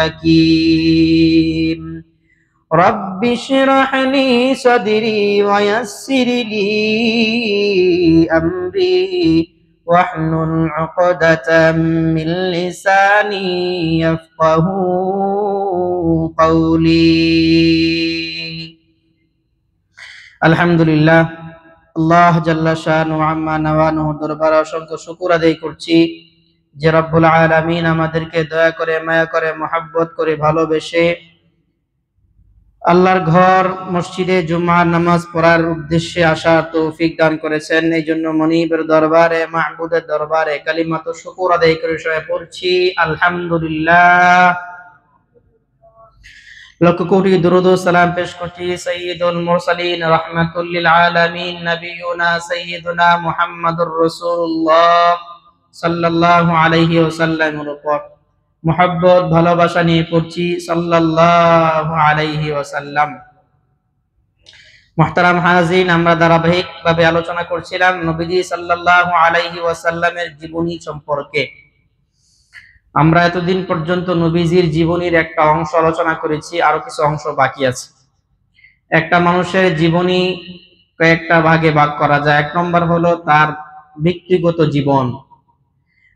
الحكيم رب اشرح لي صدري ويسر لي أمري واحلل عقدة من لساني يفقه قولي الحمد لله আল্লাহ জাল্লা শানু আম্মা নাওয়ানুহু দরবারে অসংখ্য শুকর আদায় করছি যে রব্বুল আলামিন আমাদেরকে দয়া করে মায়া করে মহব্বত করে ভালোবেসে আল্লাহর ঘর মসজিদে জুমার নামাজ পড়ার উদ্দেশ্যে আসার তৌফিক দান করেছেন। এই জন্য মনিবের দরবারে মাহবুদের দরবারে কালিমাত শুকর আদায় করে সবাই পড়ছি আলহামদুলিল্লাহ। লক্ষ কোটি দুরূদ ও সালাম পেশ করছি সাইয়্যিদুল মুরসালিন রাহমাতুল লিল আলামিন নবিয়ুনা সাইয়্যিদুনা মুহাম্মাদুর রাসূলুল্লাহ সাল্লাল্লাহু আলাইহি ওয়াসাল্লামের উপর মুহাব্বত ভালোবাসা নিয়ে পড়ছি সাল্লাল্লাহু আলাইহি ওয়াসাল্লাম। মুহতারাম হাজিরিন, আমরা ধারাবাহিকভাবে আলোচনা করছিলাম নবীজি সাল্লাল্লাহু আলাইহি ওয়াসাল্লামের জীবনী সম্পর্কে। আমরা এতদিন পর্যন্ত নবীজির জীবনীর একটা অংশ আলোচনা করেছি, আরো কিছু অংশ বাকি আছে। একটা মানুষের জীবনী কয়েকটা ভাগে ভাগ করা যায়। 1 নম্বর হলো তার ব্যক্তিগত জীবন,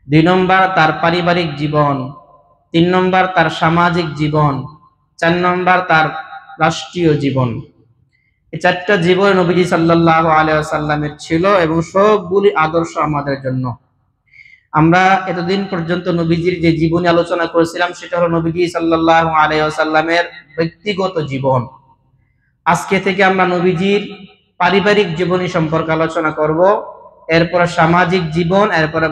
2 নম্বর তার পারিবারিক জীবন, 3 নম্বর তার সামাজিক জীবন, 4 নম্বর তার রাষ্ট্রীয় জীবন। এই 4টা জীবন নবীজি সাল্লাল্লাহু আলাইহি ওয়াসাল্লামের ছিল এবং সবগুলি আদর্শ আমাদের জন্য। আমরা এতদিন পর্যন্ত নবীজির যে জীবনী আলোচনা করেছিলাম সেটা হলো নবীজি সাল্লাল্লাহু আলাইহি ওয়াসাল্লামের ব্যক্তিগত জীবন। আজকে থেকে আমরা নবীজির পারিবারিক জীবনী সম্পর্কে আলোচনা করব, এরপরে সামাজিক জীবন, এরপরে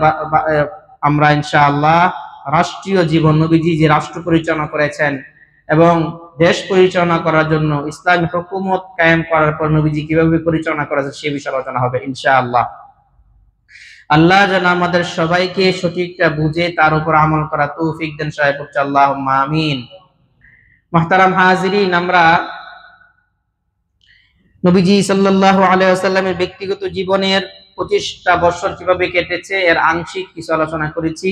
আমরা ইনশাআল্লাহ রাষ্ট্রীয় জীবন, নবীজি যে রাষ্ট্র পরিচালনা করেছেন এবং দেশ পরিচালনা করার জন্য ইসলামী হুকুমত কায়েম করার পর নবীজি কিভাবে পরিচালনা করেছেন সে বিষয়ে আলোচনা হবে ইনশাআল্লাহ। আল্লাহ যেন আমাদের সবাইকে সঠিকটা বুঝে তার উপর আমল করা তৌফিক দেন, সবাই পড়ছি আল্লাহুম্মা আমিন। মুহতারাম হাজিরিন, আমরা নবীজি সাল্লাল্লাহু আলাইহি ওয়াসাল্লামের ব্যক্তিগত জীবনের 25টা বছর কিভাবে কেটেছে এর আংশিক কিছু আলোচনা করেছি।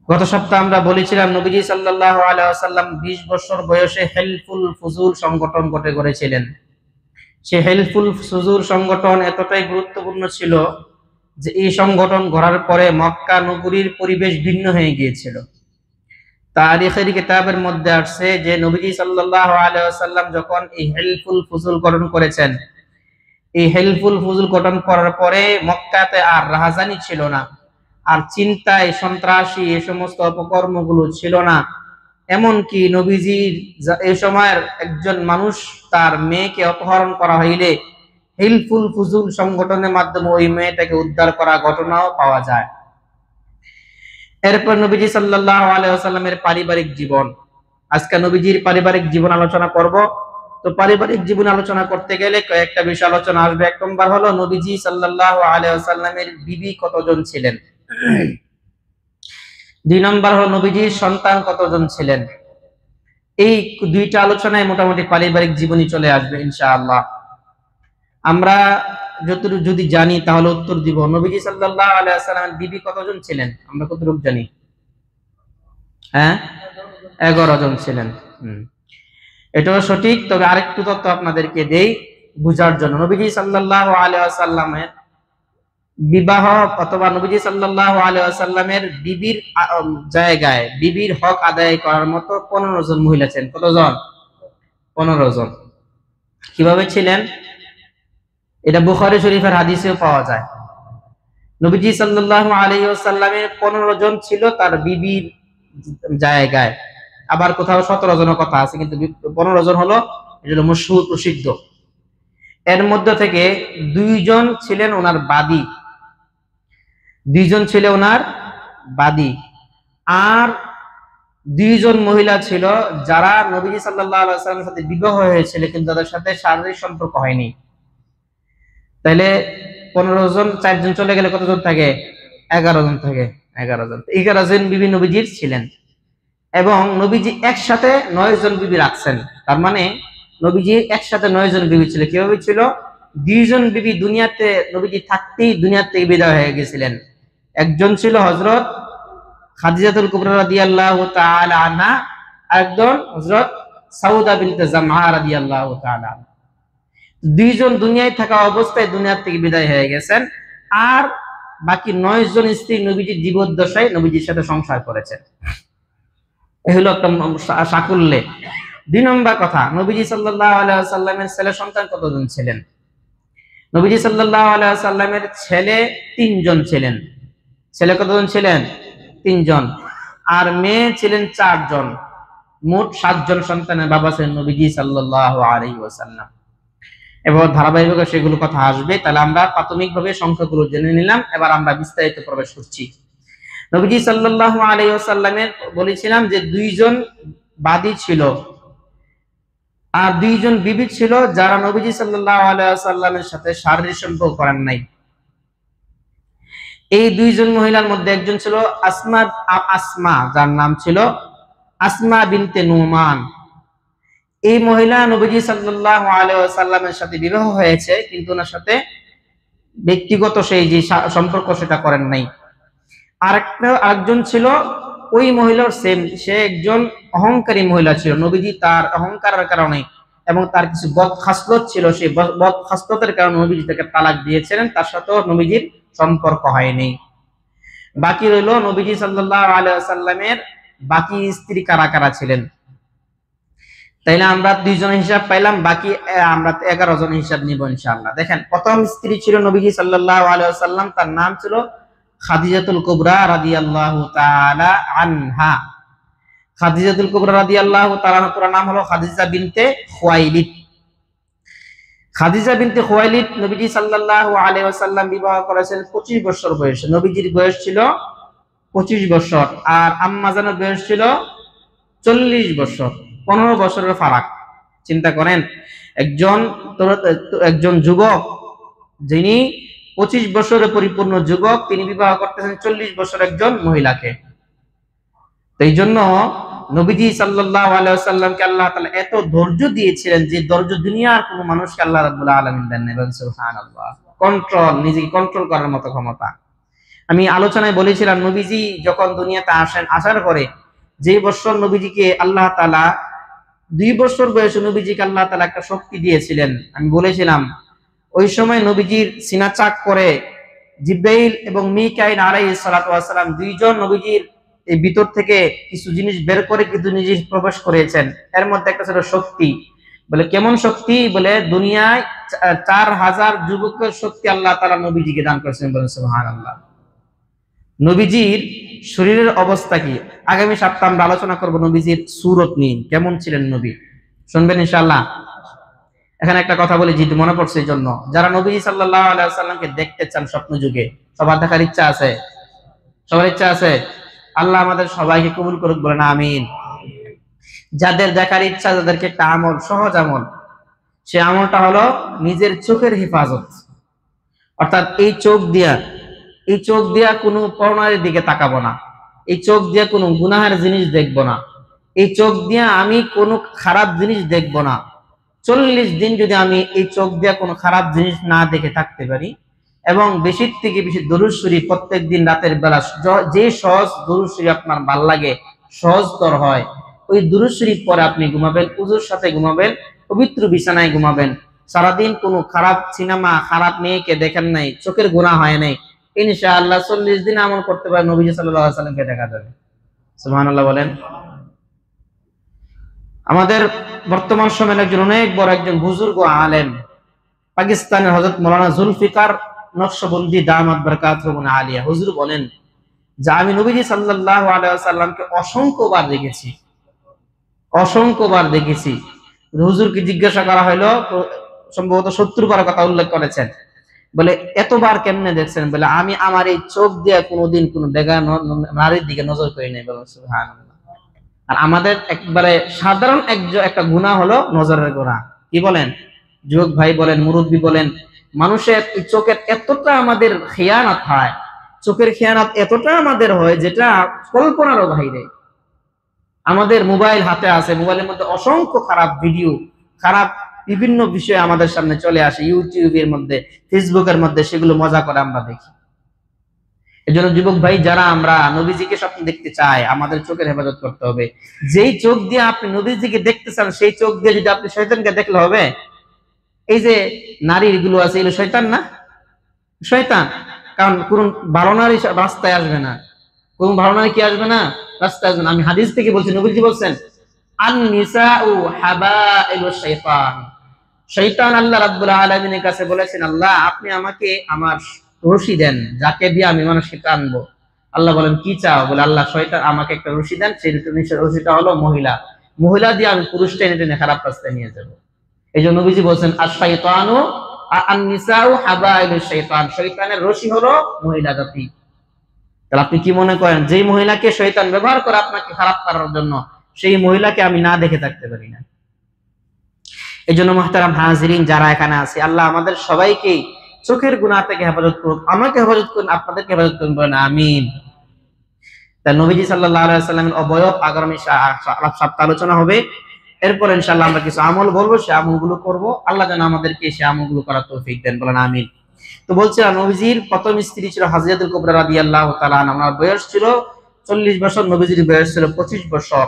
গত সপ্তাহে আমরা বলেছিলাম নবীজি সাল্লাল্লাহু আলাইহি ওয়াসাল্লাম 20 বছর বয়সে হেলফুল ফুজুল সংগঠন করেছিলেন। সে হেলফুল ফুজুল সংগঠন এতটাই গুরুত্বপূর্ণ ছিল যে এই সংগঠন গড়ার পরে মক্কা নগরীর পরিবেশ ভিন্ন হয়ে গিয়েছিল। তারিখের কিতাবের মধ্যে আসছে যে নবীজি সাল্লাল্লাহু আলাইহি ওয়াসাল্লাম যখন এই হেলফুল ফুজুল গঠন করেছেন, এই হেলফুল ফুজুল গঠন করার পরে মক্কাতে আর রাহাজানি ছিল না, আর চিন্তায় সন্ত্রাসী এই সমস্ত অপকর্মগুলো ছিল না। এমনকি নবীজির এই সময়ের একজন মানুষ তার মেয়েকে অপহরণ করা হইলে হেলফুল ফুজুল সংগঠনের মাধ্যমে ওই মেয়েটাকে উদ্ধার করা ঘটনাও পাওয়া যায়। এরপর নবীজি সাল্লাল্লাহু আলাইহি ওয়াসাল্লামের পারিবারিক জীবন। আজকে নবীজির পারিবারিক জীবন আলোচনা করব। তো পারিবারিক জীবন আলোচনা করতে গেলে কয়েকটা বিষয় আলোচনা আসবে। 1 নম্বর হলো নবীজি সাল্লাল্লাহু আলাইহি ওয়াসাল্লামের বিবি কতজন ছিলেন, 2 নম্বর হলো নবীজির সন্তান কতজন ছিলেন। এই 2টা আলোচনায় মোটামুটি পারিবারিক জীবনী চলে আসবে ইনশাআল্লাহ। আমরা যতটুকু যদি জানি তাহলে উত্তর দিব। নবীজি সাল্লাল্লাহু আলাইহি ওয়াসাল্লামের বিবি কতজন ছিলেন আমরা কতটুকু জানি? 11 জন ছিলেন। এটাও সঠিক, তবে আরেকটু তথ্য আপনাদেরকে দেই বুঝার জন্য। নবীজি সাল্লাল্লাহু আলাইহি ওয়াসাল্লামের বিবাহ অথবা নবীজি সাল্লাল্লাহু আলাইহি ওয়াসাল্লামের বিবির জায়গায় বিবির হক আদায় করার মতো 15 জন মহিলা ছিলেন। কতজন? 15 জন। কিভাবে ছিলেন এটা বুখারী শরীফের হাদিসেও পাওয়া যায়। নবীজি সাল্লাল্লাহু আলাইহি ওয়াসাল্লামের 15 জন ছিল তার বিবির জায়গায়, আবার কোথাও 17 জনের কথা আছে, কিন্তু 15 জন হলো এটা মশহুর প্রসিদ্ধ। এর মধ্যে থেকে 2 জন ছিলেন ওনার বাদী, 2 জন ছিল ওনার বাদী, আর 2 জন মহিলা ছিল যারা নবীজি সাল্লাল্লাহু আলাইহি ওয়াসাল্লামের সাথে বিবাহ হয়েছিল কিন্তু তাদের সাথে শারীরিক সম্পর্ক হয়নি। তাইলে 15 জন 4 জন চলে গেলে কতজন থাকে? 11 জন থাকে। 11 জন বিবি নবীজির ছিলেন এবং নবীজি একসাথে 9 জন বিবি রাখছেন। তার মানে নবীজি একসাথে 9 জন বিবি ছিল। কিভাবে ছিল? 2 জন বিবি দুনিয়াতে নবীজি থাকতেই দুনিয়া থেকে বিদায় হয়ে গেছিলেন। একজন ছিল হযরত খাদিজাতুল কুবরা রাদিয়াল্লাহু তাআলা আনহা, একজন হযরত সাউদা বিনতে জামআ রাদিয়াল্লাহু তাআলা। দুইজন দুনিয়ায় থাকা অবস্থায় দুনিয়া থেকে বিদায় হয়ে গেছেন, আর বাকি 9 জন স্ত্রী নবীজির জীবদ্দশায় নবীজির সাথে সংসার করেছেন। এই হলো একটা সাকুল্যে। 2 নম্বর কথা, নবীজি সাল্লাল্লাহু আলাইহি ওয়াসাল্লামের ছেলে সন্তান কতজন ছিলেন? নবীজি সাল্লাল্লাহু আলাইহি ওয়াসাল্লামের ছেলে 3 জন ছিলেন। ছেলে কতজন ছিলেন? 3 জন। আর মেয়ে ছিলেন 4 জন। মোট 7 জন সন্তানের বাবা ছিলেন নবীজি সাল্লাল্লাহু আলাইহি ওয়াসাল্লাম। এবার ধারাবাহিকভাবে সেগুলো কথা আসবে। তাহলে আমরা প্রাথমিকভাবে সংখ্যাগুলো জেনে নিলাম, এবার আমরা বিস্তারিত প্রবেশ করছি। নবীজি সাল্লাল্লাহু আলাইহি ওয়াসাল্লামের বলেছিলাম যে 2 জন বাদী ছিল আর 2 জন বিবি ছিল যারা নবীজি সাল্লাল্লাহু আলাইহি ওয়াসাল্লামের সাথে শারীরিক সম্পর্ক করেন নাই। এই 2 জন মহিলার মধ্যে একজন ছিল আসমা, যার নাম ছিল আসমা বিনতে নুমান। এই মহিলা নবীজি সাল্লাল্লাহু আলাইহি ওয়াসাল্লামের সাথে বিবাহ হয়েছে, কিন্তু ওনার সাথে ব্যক্তিগত সেই যে সম্পর্ক সেটা করেন নাই। আরেকজন ছিল ওই মহিলার সেম, সে একজন অহংকারী মহিলা ছিল। নবীজি তার অহংকারের কারণে এবং তার কিছু বদখাসলত ছিল, সেই বদখাসলতের কারণে নবীজি তাকে তালাক দিয়েছিলেন, তার সাথেও নবীজির সম্পর্ক হয়নি। বাকি রইল নবীজি সাল্লাল্লাহু আলাইহি ওয়াসাল্লামের বাকি স্ত্রী কারা কারা ছিলেন। তাইলে আমরা 2 জন হিসাব পাইলাম, বাকি আমরা 11 জন হিসাব নিব ইনশাআল্লাহ। দেখেন, প্রথম স্ত্রী ছিল নবীজি সাল্লাল্লাহু আলাইহি ওয়াসাল্লাম, তার নাম ছিল খাদিজাতুল কুবরা রাদিয়াল্লাহু তাআলা আনহা। খাদিজাতুল কুবরা রাদিয়াল্লাহু তাআলা পুরো নাম হলো খাদিজা বিনতে খুয়াইলিদ। খাদিজা বিনতে খুয়াইলিদ নবীজি সাল্লাল্লাহু আলাইহি ওয়াসাল্লাম বিবাহ করেছেন 25 বছর বয়সে। নবীজির বয়স ছিল 25 বছর, আর আম্মা জানের বয়স ছিল 40 বছর। 15 বছরের ফারাক। চিন্তা করেন, একজন যুবক যিনি 25 বছরের পরিপূর্ণ যুবক, তিনি বিবাহ করতেছেন 40 বছর একজন মহিলাকে। এই জন্য নবীজি সাল্লাল্লাহু আলাইহি ওয়াসাল্লামকে আল্লাহ তাআলা এত ধৈর্য দিয়েছিলেন যে ধৈর্য দুনিয়ার কোনো মানুষকে আল্লাহ রাব্বুল আলামিন দেন নাই। সুবহানাল্লাহ। কন্ট্রোল, নিজেকে কন্ট্রোল করার মতো ক্ষমতা। আমি আলোচনায় বলেছিলাম, নবীজি যখন দুনিয়াতে আসার পরে যে বছর নবীজিকে আল্লাহ তাআলা 2 বছর বয়সে নবীজিকে আল্লাহ তাআলা একটা শক্তি দিয়েছিলেন, আমি বলেছিলাম ওই সময় নবীজির সিনা চাক করে জিব্রাইল এবং মিকাইল আলাইহিস সালাতু ওয়াস সালাম 2 জন নবীজির এই ভিতর থেকে কিছু জিনিস বের করে কিছু জিনিস প্রবেশ করেছেন। এর মধ্যে একটা ছিল শক্তি। বলে কেমন শক্তি? বলে দুনিয়ায় 4000 যুবকের শক্তি আল্লাহ তাআলা নবীজিকে দান করেছেন। বলেন সুবহানাল্লাহ। নবীজির শরীরের অবস্থা কি? আগামী সপ্তাহে আমরা আলোচনা করব নবীজির সূরত নিয়ে, কেমন ছিলেন নবী, শুনবেন ইনশাআল্লাহ। এখানে একটা কথা বলি যেটা মনে পড়ছে, এই জন্য যারা নবী সাল্লাল্লাহু আলাইহি ওয়াসাল্লামকে দেখতে চান স্বপ্ন যুগে, সবার দেখার ইচ্ছা আছে? সবার ইচ্ছা আছে? আল্লাহ আমাদের সবাইকে কবুল করুক, বলেন আমিন। যাদের দেখার ইচ্ছা, যাদেরকে একটা আমল, সহজ আমল, সে আমলটা হলো নিজের চোখের হেফাজত। অর্থাৎ এই চোখ দিয়া কোনো পরনারীর দিকে তাকাবো না, এই চোখ দিয়া কোনো গুনাহের জিনিস দেখবো না, এই চোখ দিয়া আমি কোনো খারাপ জিনিস দেখবো না। 40 দিন যদি আমি এই চোখ দিয়া কোনো খারাপ জিনিস না দেখে থাকতে পারি এবং বেশি থেকে বেশি দরুদ শরীফ প্রত্যেক দিন রাতের বেলা, যে সহজ দরুদ শরীফ আপনার ভাল লাগে, সহজতর হয়, ওই দরুদ শরীফ পরে আপনি ঘুমাবেন, উযুর সাথে ঘুমাবেন, পবিত্র বিছানায় ঘুমাবেন। সারাদিন কোনো খারাপ সিনেমা, খারাপ মেয়েকে দেখেন নাই, চোখের গুনাহ হয় নাই, ইনশাআল্লাহ 40 দিন আমল করতে পারে, নবী সাল্লাল্লাহু আলাইহি ওয়াসাল্লামকে দেখা যাবে। সুবহানাল্লাহ বলেন। আমাদের বর্তমান সময়ের একজন অনেক বড় একজন বুজুর্গ আলেম, পাকিস্তানের হযরত মাওলানা জুলফিকার নকশবন্দি দামাত বারাকাতুহু আলিয়া, হুজুর বলেন যে আমি নবীজি সাল্লাল্লাহু আলাইহি ওয়াসাল্লামকে অসংখ্যবার দেখেছি। হুজুরকে জিজ্ঞাসা করা হলো, সম্ভবত 70 বার কথা উল্লেখ করেছেন। বলে এতবার কেমনে দেখছেন? বলে আমি আমার এই চোখ দিয়ে কোনোদিন কোনো বেগা নারীর দিকে নজর করি নাই। বলেন সুবহানাল্লাহ। আর আমাদের একবারে সাধারণ একটা গুনাহ হলো নজরের গুনাহ। কি বলেন যুবক ভাই বলেন, মুরব্বী বলেন, মানুষের এই চোখের এতটা আমাদের খেয়ানত হয়, চোখের খেয়ানত এতটা আমাদের হয় যেটা কল্পনারও বাইরে। আমাদের মোবাইল হাতে আছে, মোবাইলের মধ্যে অসংখ্য খারাপ ভিডিও, খারাপ বিভিন্ন বিষয় আমাদের সামনে চলে আসে, ইউটিউবের মধ্যে, ফেসবুকের মধ্যে, সেগুলো মজা করে আমরা দেখি। এজন্য যুবক ভাই, যারা আমরা নবীজিকে স্বপ্ন দেখতে চাই, আমাদের চোখের হেফাজত করতে হবে। যেই চোখ দিয়ে আপনি নবীজিকে দেখতে চান, সেই চোখ দিয়ে যদি আপনি শয়তানকে দেখলে হবে? এই যে নারীর গুলো আছে, এগুলো শয়তান না? শয়তান। কারণ কোন ভালো নারী রাস্তায় আসবে না, কোন ভালো নারী কি আসবে না, রাস্তায় আসবে না। আমি হাদিস থেকে বলছি, নবীজি বলছেন আন নিসাউ হাবাইলুশ শাইতান। শয়তান আল্লাহ রাব্বুল আলামিনের কাছে বলেছেন, আল্লাহ আপনি আমাকে আমার রশি দেন, যাকে দিয়ে আমি মানুষকে টানবো। আল্লাহ বলেন কি চাও? বলে আল্লাহ শয়তান আমাকে একটা রশি দেন, সেই রশিটা হলো মহিলা, মহিলা দিয়ে আমি পুরুষ টেনে টেনে খারাপ রাস্তায় নিয়ে যাবো। এই জন্য নবীজি বলছেন আশ-শাইতানু আন-নিসাউ হাবাইলুশ শাইতান, শয়তানের রশি হলো মহিলা জাতি। তাহলে আপনি কি মনে করেন, যেই মহিলাকে শয়তান ব্যবহার করে আপনাকে খারাপ করার জন্য, সেই মহিলাকে আমি না দেখে থাকতে পারি না? এই জন্য মুহতারাম হাজিরিন, যারা এখানে আছে, আল্লাহ আমাদের সবাইকে চোখের গুনাহ থেকে হেফাজত করুক, আমাকে হেফাজত করুন, আপনাদেরকে হেফাজত করুন, বলেন আমিন। তাই নবীজি সাল্লাল্লাহু আলাইহি ওয়াসাল্লামের অবয়ব আগামী সপ্তাহে আলোচনা হবে। এরপর ইনশাআল্লাহ আমরা কিছু আমল বলবো, সেই আমলগুলো করব। আল্লাহ যেন আমাদেরকে সেই আমলগুলো করার তৌফিক দেন, বলেন আমিন। তো বলছিলাম, নবীজির প্রথম স্ত্রী ছিল হাজরাতুল কুবরা রাদিয়াল্লাহু তাআলা আনহা। ওনার বয়স ছিল 40 বছর, নবীজির বয়স ছিল 25 বছর।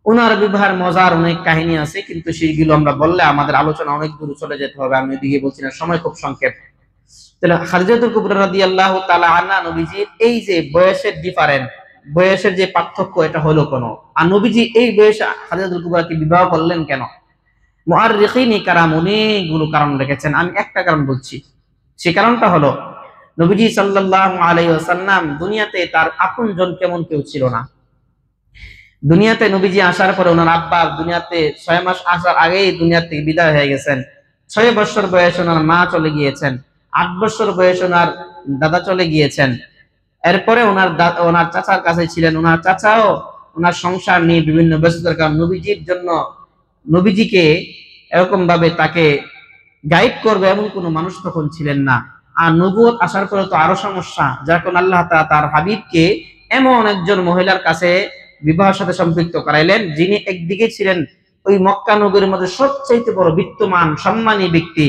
ওনার বিবাহের মজার অনেক কাহিনী আছে, কিন্তু সেইগুলো আমরা বললে আমাদের আলোচনা অনেক দূর চলে যেতে হবে। আমি ওইদিকে বলছি না, সময় খুব সংক্ষেপ। তাহলে খাদিজাতুল কুবরা রাদিয়াল্লাহু তাআলা আনহা, নবীজির এই যে বয়সের ডিফারেন্ট, বয়সের যে পার্থক্য, এটা হলো কেন? আর নবীজি এই বয়সে খাদিজাতুল কুবরাকে বিবাহ করলেন কেন? মুআররিখিন কারাম অনেকগুলো কারণ রেখেছেন, আমি একটা কারণ বলছি। সে কারণটা হলো, নবীজি সাল্লাল্লাহু আলাইহি ওয়াসাল্লাম দুনিয়াতে তার আপনজন কেমন কেউ ছিল না। দুনিয়াতে নবীজি আসার পরে ওনার আব্বা দুনিয়াতে 6 মাস আসার আগেই দুনিয়া থেকে বিদায় হয়ে গেছেন। 6 বছর বয়সে ওনার মা চলে গিয়েছেন, 8 বছর বয়সে ওনার দাদা চলে গিয়েছেন। এরপরে ওনার চাচার কাছে ছিলেন, ওনার চাচাও ওনার সংসার নিয়ে বিভিন্ন ব্যস্ততার কারণে নবীজির জন্য, নবীজিকে এরকম ভাবে তাকে গাইড করবে এমন কোনো মানুষ তখন ছিলেন না। আর নবুয়ত আসার পরে তো আরো সমস্যা, যার কারণে আল্লাহ তাআলা তার হাবিবকে এমন একজন মহিলার কাছে বিবাহের সাথে সম্পৃক্ত করাইলেন, যিনি একদিকে ছিলেন ওই মক্কা নগরীর মধ্যে সবচাইতে বড় বিত্তমান সম্মানী ব্যক্তি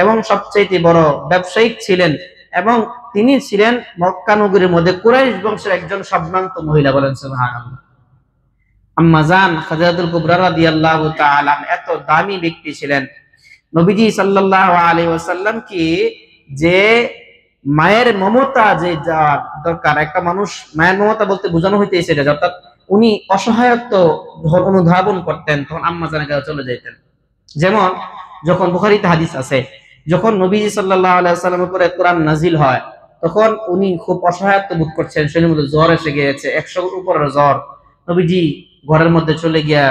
এবং সবচাইতে বড় ব্যবসায়িক ছিলেন, এবং তিনি ছিলেন মক্কা নগরীর মধ্যে কুরাইশ বংশের একজন সম্মানিত মহিলা, বলেন সুবহানাল্লাহ। আম্মা জান খাদিজাতুল কুবরা রাদিয়াল্লাহু তাআলা এত দামি ব্যক্তি ছিলেন। নবীজি সাল্লাল্লাহু আলাইহি ওয়াসাল্লাম কি যে মায়ের মমতা যে যা দরকার, একটা মানুষ মায়ের মমতা বলতে বোঝানো হইতেছে এটা, অর্থাৎ উনি অসহায়ত্ব অনুধাবন করতেন, তখন আম্মা জানের কাছে চলে যেতেন। যেমন যখন বুখারীতে হাদিস আছে, যখন নবীজি সাল্লাল্লাহু আলাইহি ওয়াসাল্লামের উপরে কোরআন নাজিল হয়, তখন উনি খুব অসহায়ত্ব বোধ করছেন, শরীরের মধ্যে জ্বর এসে গিয়েছে, 100 উপরের জ্বর। নবীজি ঘরের মধ্যে চলে গিয়া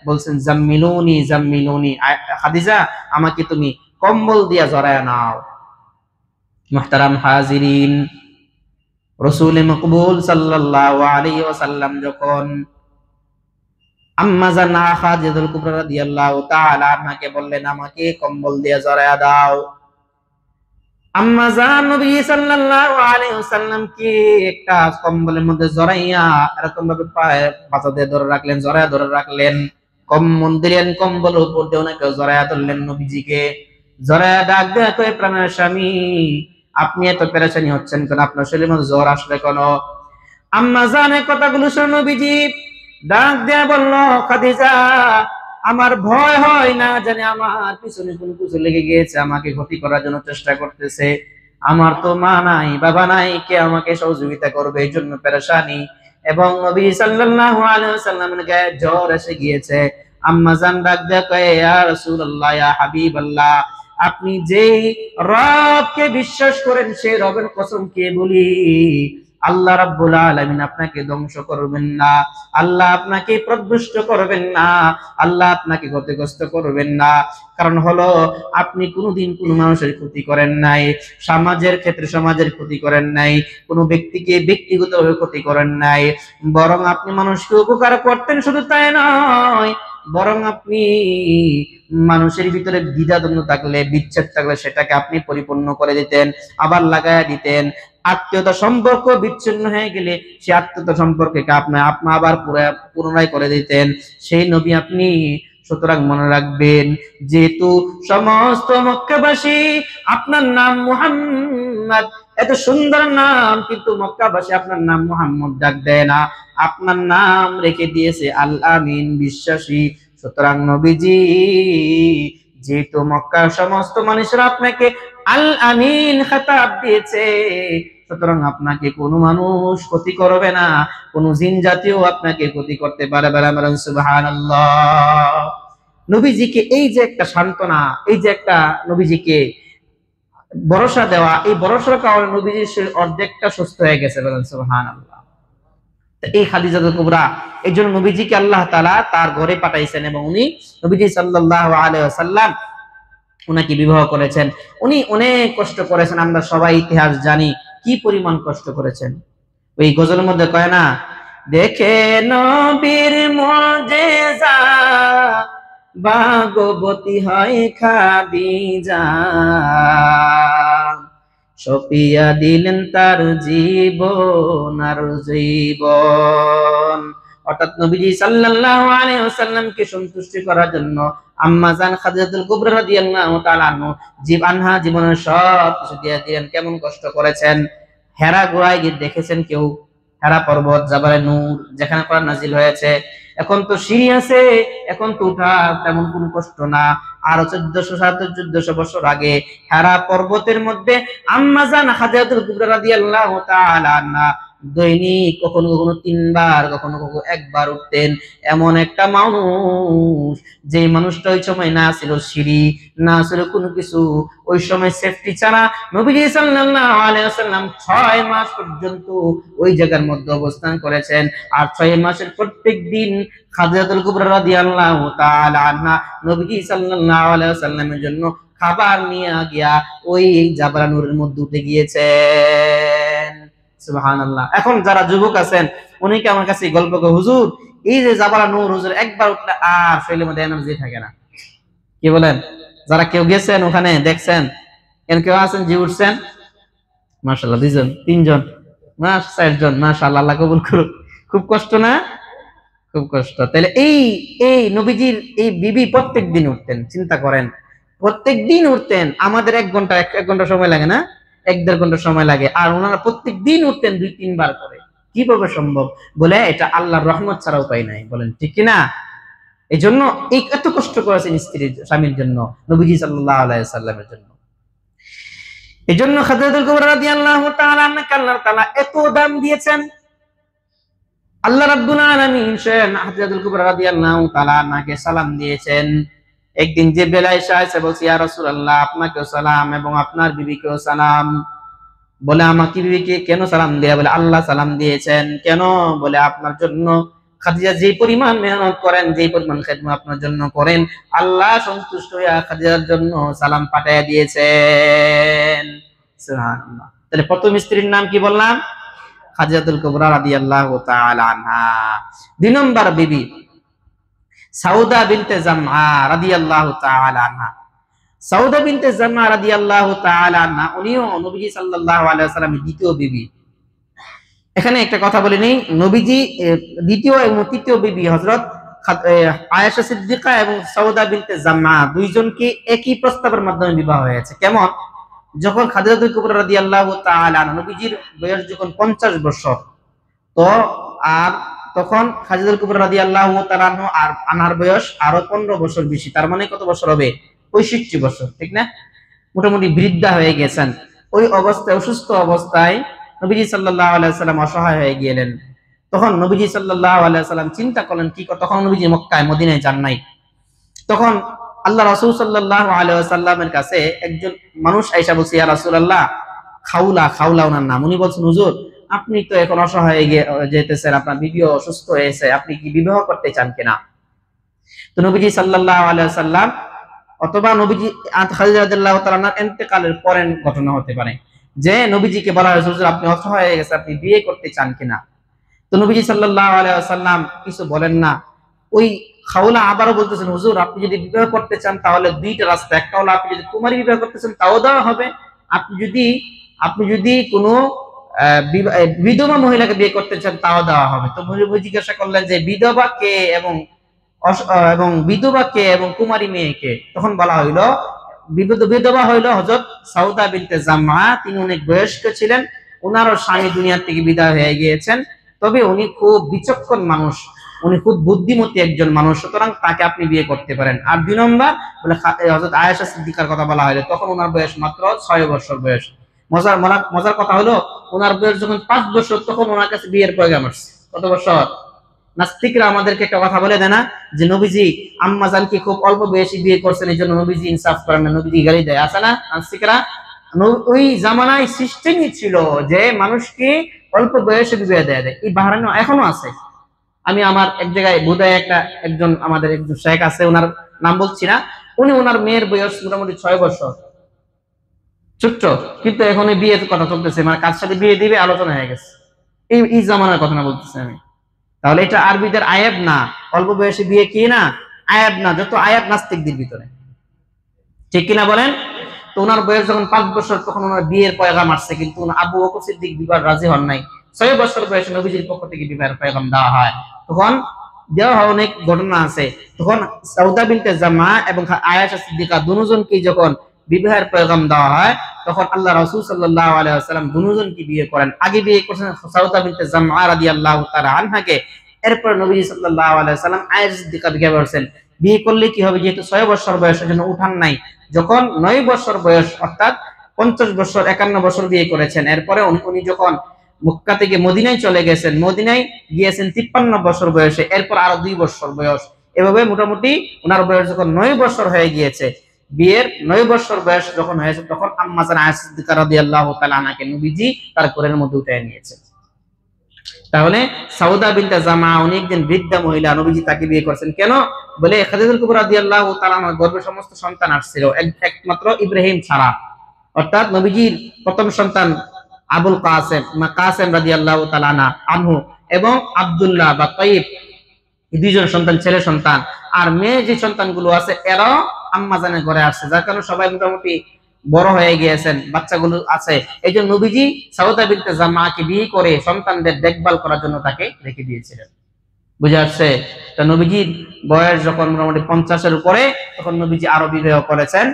বলছেন, জাম্মিলুনি জাম্মিলুনি, খাদিজা আমাকে তুমি কম্বল দিয়া জড়ায় নাও। মুহতারাম হাজিরিন, রাসূল মকবুল সাল্লাল্লাহু আলাইহি ওয়াসাল্লাম যখন আম্মা জান খাদিজাতুল কুবরা রাদিয়াল্লাহু তাআলা আনহাকে বললেন, আমাকে কম্বল দিয়ে জড়ায় দাও, আম্মা জান নবী সাল্লাল্লাহু আলাইহি ওয়াসাল্লাম কি একটা কম্বলের মধ্যে জড়াইয়া এরকম ভাবে পায়ে বাঁচা দিয়ে ধরে রাখলেন, জড়ায় ধরে রাখলেন। মন্দিরের কম্বলের উপর দিয়ে ওনাকে জড়ায় ধরলেন, নবীজিকে জড়ায় ডাক দিয়ে কয়, প্রাণের স্বামী আপনি এত পেরেশানি হচ্ছেন কেন? আপনার শরীরের মধ্যে জ্বর আসলে কেন? আম্মা জানের কথাগুলো শুনে নবীজি ডাক দিয়ে বলল, খাদিজা আমার ভয় হয় না জানি আমার পিছনে কোনো কিছু লেগে গিয়েছে, আমাকে ক্ষতি করার জন্য চেষ্টা করতেছে। আমার তো মা নাই, বাবা নাই, কে আমাকে সহযোগিতা করবে? এই জন্য পেরেশানি। এবং নবী সাল্লাল্লাহু আলাইহি ওয়াসাল্লামের গায়ে জ্বর এসে গিয়েছে। আম্মা জান ডাক দিয়ে কয়, ইয়া রাসূলুল্লাহ, ইয়া হাবিবাল্লাহ, আপনি যেই রবকে বিশ্বাস করেন সেই রবের কসম কে বলি, আল্লাহ রাব্বুল আলামিন আপনাকে ধ্বংস করবেন না, আল্লাহ আপনাকে প্রদুষ্ট করবেন না, আল্লাহ আপনাকে ক্ষতিগ্রস্ত করবেন না। কারণ হলো আপনি কোনোদিন কোনো মানুষের ক্ষতি করেন নাই, সমাজের ক্ষেত্রে সমাজের ক্ষতি করেন নাই, কোনো ব্যক্তিকে ব্যক্তিগতভাবে ক্ষতি করেন নাই, বরং আপনি মানুষকে উপকার করতেন। শুধু তাই নয়, বরং আপনি মানুষের ভিতরে দ্বিধাদ্বন্দ্ব থাকলে, বিচ্ছেদ থাকলে সেটাকে আপনি পরিপূর্ণ করে দিতেন, আবার লাগায়া দিতেন। আত্মীয়তা সম্পর্ক বিচ্ছিন্ন হয়ে গেলে সেই আত্মীয়তা সম্পর্ককে আপনি আবার পুনরায় করে দিতেন, সেই নবী আপনি। সুতরাং মনে রাখবেন, যেহেতু সমস্ত মক্কাবাসী আপনার নাম মুহাম্মদ এত সুন্দর নাম, কিন্তু মক্কাবাসী আপনার নাম মুহাম্মদ ডাক দেয় না, আপনার নাম রেখে দিয়েছে আল আমিন, বিশ্বাসী। সুতরাং নবীজি, যেহেতু মক্কার সমস্ত মানুষরা আপনাকে আল আমিন খেতাব দিয়েছে, সুতরাং আপনাকে কোনো মানুষ ক্ষতি করবে না, কোনো জিন জাতীয় আপনাকে ক্ষতি করতে পারবে না। সুবহানাল্লাহ। নবীজিকে এই যে একটা সান্ত্বনা, এই যে একটা নবীজিকে ভরসা দেওয়া, এই ভরসার কারণে নবীজির শরীর অর্ধেকটা সুস্থ হয়ে গেছে, বলেন সুবহানাল্লাহ। এই খাদিজাতুল কুবরা, এই জন্য নবীজিকে আল্লাহ তাআলা তার ঘরে পাঠাইছেন, এবং উনি নবীজি সাল্লাল্লাহু আলাইহি ওয়াসাল্লাম উনাকে বিবাহ করেছেন। উনি অনেক কষ্ট করেছেন, আমরা সবাই ইতিহাস জানি কি পরিমাণ কষ্ট করেছেন। ওই গজলের মধ্যে কয় না, দেখে নবীর মুজিজা ভাগবতী হয় খাদিজা, সপিয়া দিলেন তার জীবন আর জীবন। অর্থাৎ নবীজি সাল্লাল্লাহু আলাইহি ওয়াসাল্লামকে সন্তুষ্টি করার জন্য আম্মা জান খাদিজাতুল কুবরা রাদিয়াল্লাহু তাআলা আনহা জীবনের সব কিছু দিয়ে দিলেন। কেমন কষ্ট করেছেন। হেরা গুহায় গিয়ে দেখেছেন কেউ? হেরা পর্বত, জাবালে নূর, যেখানে কোরআন নাজিল হয়েছে। এখন তো সিঁড়ি আছে, এখন তো উঠা তেমন কোনো কষ্ট না। আর 1400 বছর আগে হেরা পর্বতের মধ্যে আম্মা জান খাদিজাতুল কুবরা রাদিয়াল্লাহু তাআলা আনহা দৈনিক কখনো কখনো 3 বার, কখনো কখনো 1 বার উঠতেন। এমন একটা মানুষ, যে মানুষটা ওই সময় না ছিল সিঁড়ি, না ছিল কোনো কিছু, ওই সময় সেফটি ছাড়া নবীজি সাল্লাল্লাহু আলাইহি ওয়াসাল্লাম 6 মাস পর্যন্ত ওই জায়গার মধ্যে অবস্থান করেছেন। আর 6 মাসের প্রত্যেক দিন খাদিজাতুল কুবরা রাদিয়াল্লাহু তাআলা আনহা নবীজি সাল্লাল্লাহু আলাইহি ওয়াসাল্লামের জন্য খাবার নিয়ে গিয়া ওই জাবাল নূরের মধ্যে উঠে গিয়েছেন। সুবহানাল্লাহ। এখন যারা যুবক আছেন, উনিকে আমার কাছে গল্প করে, হুজুর এই যে জাবাল নূর, হুজুর একবার উঠলে আর শরীরের মধ্যে এনার্জি থাকে না। কি বলেন? যারা কেউ গেছেন ওখানে দেখছেন, কেন কেউ আছেন যে উঠছেন? মাশাআল্লাহ, 2 জন 3 জন, 4 জন, মাশাআল্লাহ, আল্লাহ কবুল করুক। খুব কষ্ট না? খুব কষ্ট। তাহলে এই এই নবীজির এই বিবি প্রত্যেক দিন উঠতেন, চিন্তা করেন, প্রত্যেক দিন উঠতেন। আমাদের 1 ঘন্টা 1 ঘন্টা সময় লাগে না, 1-1.5 ঘন্টা সময় লাগে, আর ওনারা প্রত্যেক দিন উঠতেন 2-3 বার করে। কিভাবে সম্ভব? বলে এটা আল্লাহর রহমত ছাড়া উপায় নাই, বলেন ঠিক কিনা? এই জন্য এই এত কষ্ট করেছেন স্ত্রীর, স্বামীর জন্য, নবীজি সাল্লাল্লাহু আলাইহি ওয়াসাল্লামের জন্য। এই জন্য খাদিজাতুল কুবরা রাদিয়াল্লাহু তাআলা আনহা আল্লাহ তাআলা এত দাম দিয়েছেন। আল্লাহ রাব্বুল আলামিন স্বয়ং খাদিজাতুল কুবরা রাদিয়াল্লাহু তাআলা আনহাকে সালাম দিয়েছেন। একদিন জিবরাইল এসে বলছে, ইয়া রাসূলুল্লাহ, আপনাকেও সালাম এবং আপনার বিবিকেও সালাম। বলে, আমাকে বিবিকে কেন সালাম দেয়া? বলে, আল্লাহ সালাম দিয়েছেন। কেন? বলে, আপনার জন্য খাদিজা যে পরিমাণ মেহনত করেন, যে পরিমাণ খেদমত আপনার জন্য করেন, আল্লাহ সন্তুষ্ট হইয়া খাদিজার জন্য সালাম পাঠিয়ে দিয়েছেন। সুবহানাল্লাহ। তাহলে প্রথম স্ত্রীর নাম কি বললাম? খাদিজাতুল কুবরা রাদিয়াল্লাহু তাআলা আনহা। 2 নম্বর বিবি সাউদা বিনতে জামআ রাদিয়াল্লাহু তাআলা আনহা। সাউদা বিনতে জামআ রাদিয়াল্লাহু তাআলা আনহা উনিও নবীজি সাল্লাল্লাহু আলাইহি ওয়াসাল্লামের দ্বিতীয় বিবি। এখানে একটা কথা বলে নেই, নবীজি দ্বিতীয় এবং তৃতীয় বিবি হযরত আয়েশা সিদ্দিকা এবং সাউদা বিনতে জামআ দুইজনকে একই প্রস্তাবের মাধ্যমে বিবাহ হয়েছে। কেমন? যখন খাদিজাতুল কুবরা রাদিয়াল্লাহু তাআলা আনহা, নবীজির বয়স যখন 50 বছর, তো আর তখন খাদিজাতুল কুবরা রাদিয়াল্লাহু তাআলা আর আনহার বয়স আরো 15 বছর বেশি। তার মানে কত বছর হবে? 65 বছর, ঠিক না? মোটামুটি বৃদ্ধা হয়ে গেছেন। ওই অবস্থায়, অসুস্থ অবস্থায় নবীজি সাল্লাল্লাহু আলাইহি ওয়াসাল্লাম অসহায় হয়ে গেলেন। তখন নবীজি সাল্লাল্লাহু আলাইহি ওয়াসাল্লাম চিন্তা করলেন কি, তখন নবীজি মক্কায়, মদিনায় যান নাই। তখন আল্লাহ রাসূল সাল্লাল্লাহু আলাইহি ওয়াসাল্লামের কাছে একজন মানুষ আয়েশা বলছে, ইয়া রাসূলুল্লাহ, খাউলা ওনার নাম। উনি বলছেন, হুজুর আপনি তো এখন অসহায় যেতেছেন, আপনার বিবিও অসুস্থ হয়েছে, আপনি কি বিবাহ করতে চান কিনা? তো নবীজি সাল্লাল্লাহু আলাইহি ওয়াসাল্লাম, অথবা নবীজি খাদিজা রাদিয়াল্লাহু তাআলা আনহার ইন্তেকালের পরের ঘটনা হতে পারে, যে নবীজিকে বলা হয়েছে, হুজুর আপনি অসহায় হয়ে গেছে, আপনি বিয়ে করতে চান কিনা? তো নবীজি সাল্লাল্লাহু আলাইহি ওয়াসাল্লাম কিছু বলেন না। ওই খাউলা আবারও বলতেছেন, হুজুর আপনি যদি বিবাহ করতে চান তাহলে 2টা রাস্তা। একটা হলো আপনি যদি কুমারী বিবাহ করতে চান তাও দেওয়া হবে, আপনি যদি কোনো বিধবা মহিলাকে বিয়ে করতে চান তাও দেওয়া হবে। তো নবী জিজ্ঞাসা করলেন যে বিধবা কে এবং বিধবা কে এবং কুমারী মেয়ে কে? তখন বলা হইলো বিধবা হইল হযরত সাউদা বিনতে জামআ। তিনি অনেক বয়স্ক ছিলেন, ওনারও স্বামী দুনিয়া থেকে বিদায় হয়ে গিয়েছেন, তবে উনি খুব বিচক্ষণ মানুষ, উনি খুব বুদ্ধিমতী একজন মানুষ, সুতরাং তাকে আপনি বিয়ে করতে পারেন। আর 2 নম্বর বলে হযরত আয়েশা সিদ্দিকার কথা বলা হলো, তখন ওনার বয়স মাত্র 6 বছর বয়স। মজার কথা হলো ওনার বয়স যখন 5 বছর, তখন ওনার কাছে বিয়ের পয়গাম আসছে। কত বছর? নাস্তিকরা আমাদেরকে একটা কথা বলে দেয় না যে নবীজি আম্মা জানকে খুব অল্প বয়সে বিয়ে করছেন, এই জন্য নবীজি ইনসাফ করেন না, নবীজি গালি দেয়, আছে না নাস্তিকরা? ওই জামানায় সিস্টেমই ছিল যে মানুষকে অল্প বয়সে বিয়ে দেয়। এই বাহরাইনে এখনো আছে। আমি আমার এক জায়গায় বোধহয় একজন আমাদের একজন শেখ আছে, ওনার নাম বলছি না, উনি ওনার মেয়ের বয়স মোটামুটি 6 বছর, ছোট্ট, কিন্তু এখন এই বিয়ের কথা চলতেছে, মানে কার সাথে বিয়ে দিবে আলোচনা হয়ে গেছে। এই জামানার কথা না বলতেছি আমি। তাহলে এটা আরবিদের আয়াব না, অল্প বয়সে বিয়ে কি না আয়াব না, যত আয়াব নাস্তিকদের ভিতরে, ঠিক কিনা বলেন? তো ওনার বয়স যখন 5 বছর, তখন ওনার বিয়ের পয়গাম আসছে, কিন্তু আবু বকর সিদ্দিক বিবাহ রাজি হন নাই। 6 বছর বয়সে নবীজির পক্ষ থেকে বিবাহের পয়গাম দেওয়া হয়। তখন দেওয়া হয়, অনেক ঘটনা আছে। তখন সাউদা বিনতে জামআ এবং আয়েশা সিদ্দিকা দুজনকে যখন বিবাহের পয়গাম দেওয়া হয়, তখন আল্লাহ রাসূল সাল্লাল্লাহু আলাইহি ওয়াসাল্লাম দুজনকে বিয়ে করেন। আগে বিয়ে করেছেন সাউদা বিনতে জামআ রাদিয়াল্লাহু তাআলা আনহাকে, এরপর নবীজি সাল্লাল্লাহু আলাইহি ওয়াসাল্লাম আয়েশা সিদ্দিকা বিয়ে করেছেন। বিয়ে করলে কি হবে, যেহেতু 6 বছর বয়সের জন্য উঠান নাই, যখন 9 বছর বয়স অর্থাৎ 50 বছর 51 বছর বিয়ে করেছেন। এরপরে উনি যখন মক্কা থেকে মদিনায় চলে গেছেন, মদিনায় গিয়েছেন 53 বছর বয়সে, এরপর আরো 2 বছর বয়স, এভাবে মোটামুটি ওনার বয়স যখন 9 বছর হয়ে গিয়েছে, বিয়ের 9 বছর বয়স যখন হয়েছে, তখন আম্মা জান আয়েশা সিদ্দিকা রাদিয়াল্লাহু তাআলা আনহাকে নবীজি তার কোলের মধ্যে উঠিয়ে নিয়েছে। তাহলে সাউদা বিনতে জামআ উনি একজন বৃদ্ধা মহিলা, নবীজি তাকে বিয়ে করেছেন কেন? বলে খাদিজাতুল কুবরা রাদিয়াল্লাহু তাআলা আনহার গর্ভে সমস্ত সন্তান আসছিল, একমাত্র ইব্রাহিম ছাড়া, অর্থাৎ নবীজির প্রথম সন্তান আবুল কাসেম রাদিয়াল্লাহু তাআলা আনহু এবং আব্দুল্লাহ বা তাইব, এই 2 জন সন্তান ছেলে সন্তান। আর মেয়ে যে সন্তানগুলো আছে এরাও আম্মা জানের ঘরে আসছে, যার কারণে সবাই মোটামুটি বড় হয়ে গিয়েছেন, বাচ্চাগুলো আছে। এই জন্য নবীজি সাউদা বিনতে জামআকে বিয়ে করে সন্তানদের দেখভাল করার জন্য তাকে রেখে দিয়েছিলেন। বুঝে আসছে? তা নবীজির বয়স যখন মোটামুটি 50-এর উপরে, তখন নবীজি আরো বিবাহ করেছেন।